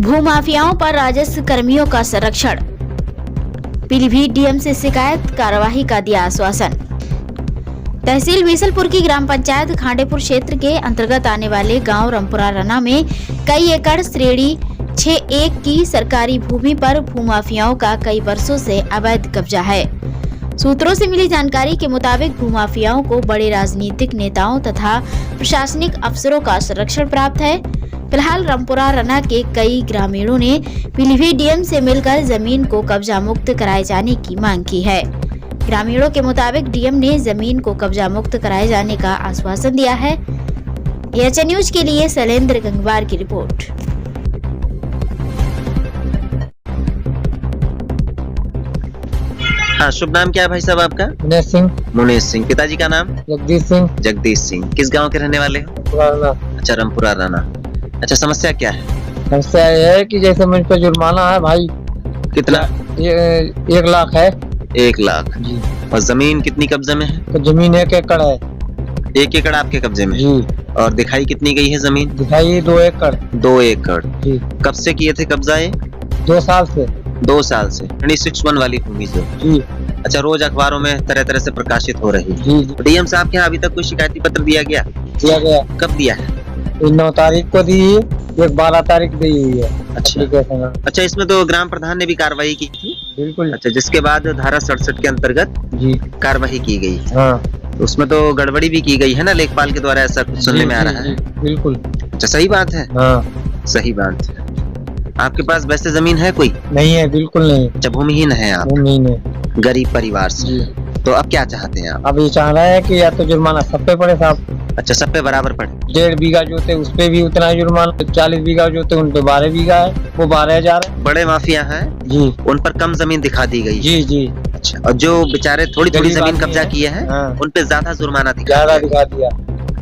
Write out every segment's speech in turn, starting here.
भूमाफियाओं पर राजस्व कर्मियों का संरक्षण। पीलीभीत डीएम से शिकायत, कार्यवाही का दिया आश्वासन। तहसील बीसलपुर की ग्राम पंचायत खांडेपुर क्षेत्र के अंतर्गत आने वाले गांव रामपुरा रना में कई एकड़ श्रेणी 6-1 की सरकारी भूमि पर भूमाफियाओं का कई वर्षों से अवैध कब्जा है। सूत्रों से मिली जानकारी के मुताबिक भूमाफियाओं को बड़े राजनीतिक नेताओं तथा प्रशासनिक अफसरों का संरक्षण प्राप्त है। फिलहाल रामपुरा रना के कई ग्रामीणों ने पीलीभीत डीएम से मिलकर जमीन को कब्जा मुक्त कराए जाने की मांग की है। ग्रामीणों के मुताबिक डीएम ने जमीन को कब्जा मुक्त कराए जाने का आश्वासन दिया है। एएचएन न्यूज के लिए शैलेंद्र गंगवार की रिपोर्ट। हाँ, शुभ नाम क्या है भाई साहब आपका? मुनेश सिंह। मुनेश सिंह। पिताजी का नाम? जगदीश सिंह। जगदीश सिंह। किस गांव के रहने वाले हो? अच्छा, रामपुरा राना। अच्छा, समस्या क्या है? समस्या ये है कि जैसे मुझ पर जुर्माना है भाई। कितना? 1 लाख है। 1 लाख जी। और जमीन कितनी कब्जे में है? तो जमीन 1 एकड़ है। 1 एकड़ आपके कब्जे में? जी। और दिखाई कितनी गई है जमीन? दिखाई 2 एकड़। 2 एकड़। जी। कब से किए थे कब्जा ये? 2 साल से। 2 साल से। 61 वाली भूमि से? जी। अच्छा, रोज अखबारों में तरह तरह से प्रकाशित हो रही है। जी। डीएम साहब के यहाँ अभी तक कोई शिकायती पत्र दिया गया? दिया गया। कब दिया है? 9 तारीख को दी है, 12 तारीख दी हुई है। अच्छा। अच्छा, इसमें तो ग्राम प्रधान ने भी कार्रवाई की थी? बिल्कुल। अच्छा, जिसके बाद धारा 67 के अंतर्गत जी कार्रवाई की गई। हाँ। तो उसमें तो गड़बड़ी भी की गई है ना लेखपाल के द्वारा, ऐसा कुछ सुनने में आ रहा है। बिल्कुल। अच्छा, सही बात है? हाँ। सही बात है। आपके पास वैसे जमीन है कोई? नहीं है, बिल्कुल नहीं। अच्छा, भूमिहीन है आप? भूमिहीन है। गरीब परिवार से। जी। तो अब क्या चाहते हैं आप? अब ये चाह रहा है कि या तो जुर्माना सब पे पड़े साहब। अच्छा, सब पे बराबर पड़े? 1.5 बीघा जोते उस पे भी उतना ही जुर्माना, 40 बीघा जोते उन पे 12 बीघा है, वो 12,000 है। बड़े माफिया हैं जी। उन पर कम जमीन दिखा दी गई? जी जी। अच्छा, और जो बेचारे थोड़ी थोड़ी जमीन कब्जा किए हैं उन पे ज्यादा जुर्माना ज्यादा दिखा दिया।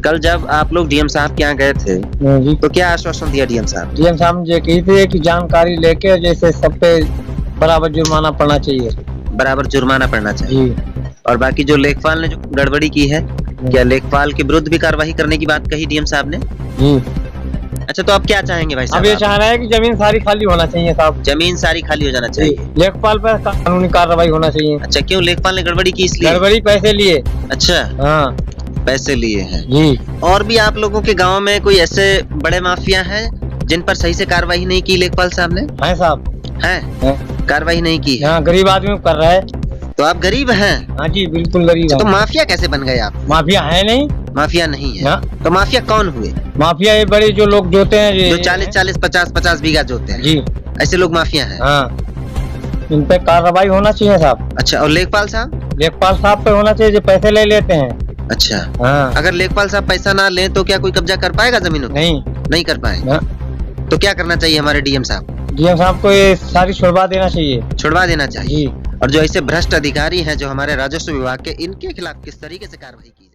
कल जब आप लोग डीएम साहब के यहाँ गए थे जी, तो क्या आश्वासन दिया डीएम साहब? डीएम साहब ये कही थी कि जानकारी लेके जैसे सब पे बराबर जुर्माना पड़ना चाहिए। बराबर जुर्माना पड़ना चाहिए। जी। और बाकी जो लेखपाल ने जो गड़बड़ी की है, क्या लेखपाल के विरुद्ध भी कार्रवाई करने की बात कही डीएम साहब ने? जी। अच्छा, तो अब क्या चाहेंगे भाई साहब? अब ये चाह रहा है कि जमीन सारी खाली होना चाहिए साहब। जमीन सारी खाली हो जाना चाहिए। लेखपाल पर कानूनी कार्रवाई होना चाहिए। अच्छा, क्यों लेखपाल ने गड़बड़ी की इसलिए? गड़बड़ी पैसे लिए। अच्छा। हाँ। पैसे लिए हैं। जी। और भी आप लोगों के गांव में कोई ऐसे बड़े माफिया हैं जिन पर सही से कार्रवाई नहीं की लेखपाल साहब ने? है साहब। है? कार्रवाई नहीं की है? यहाँ गरीब आदमी कर रहा है। तो आप गरीब हैं? हाँ जी, बिल्कुल गरीब है। तो माफिया कैसे बन गए आप? माफिया है नहीं। माफिया नहीं है? हाँ। तो माफिया कौन हुए? माफिया ये बड़े जो लोग जोते हैं, जो 40-40, 50-50 बीघा जोते हैं? जी। ऐसे लोग माफिया हैं? हाँ। इन पे कार्रवाई होना चाहिए साहब। अच्छा, और लेखपाल साहब? लेखपाल साहब पे होना चाहिए जो पैसे ले लेते हैं। अच्छा। हाँ। अगर लेखपाल साहब पैसा ना लें तो क्या कोई कब्जा कर पाएगा जमीनों? नहीं कर पाएगा। तो क्या करना चाहिए हमारे डीएम साहब? डीएम साहब को ये सारी छुड़वा देना चाहिए। छुड़वा देना चाहिए। जी। और जो ऐसे भ्रष्ट अधिकारी हैं जो हमारे राजस्व विभाग के, इनके खिलाफ किस तरीके से कार्रवाई की?